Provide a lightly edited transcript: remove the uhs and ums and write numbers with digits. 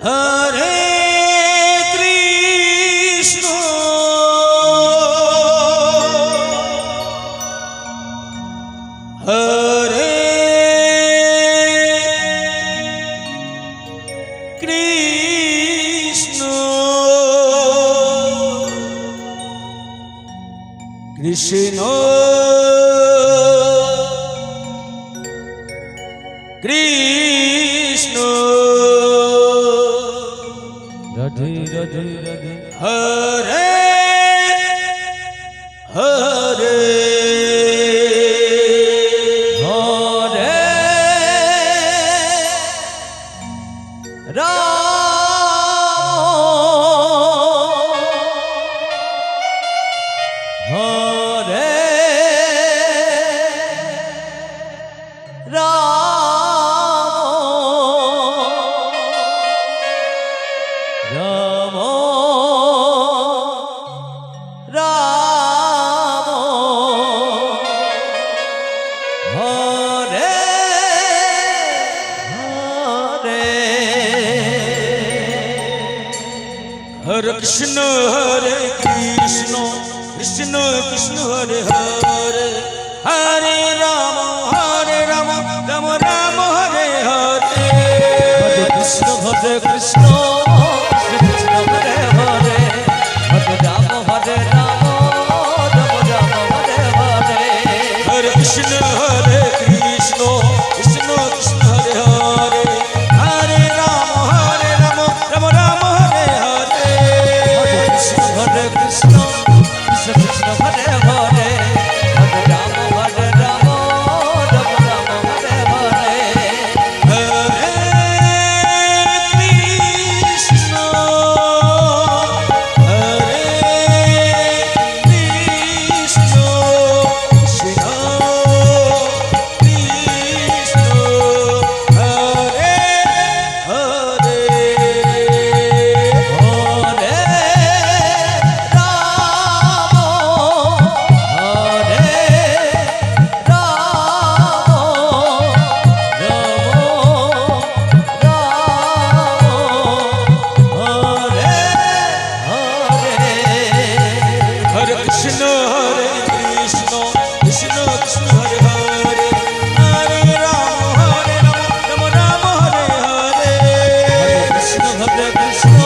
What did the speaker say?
Hare Krishna Hare Krishna Krishna Krishna Radhe Radhe Radhe Hare Hare Hare Ram Hare Ram Ram Ram Hare Hare Hare Krishna Hare Krishna Krishna Krishna Hare Hare Hare Ram Ram Ram Hare Hare Hare Krishna Hare Krishna Krishna Hare Hare Hare Ram Ram Ram Hare Hare Hare Krishna Hare Krishna Krishna Krishna Hare Hare Hare Ram Ram Ram Hare Hare Hare Krishna Hare Krishna Krishna Krishna Hare Hare Hare Ram Ram Ram Hare Hare Hare Krishna Hare Krishna Krishna Krishna Hare Hare Hare Hare Krishna Hare Krishna Krishna Krishna Hare Hare Hare Ram Ram Ram Hare Hare Krishna Hare Krishna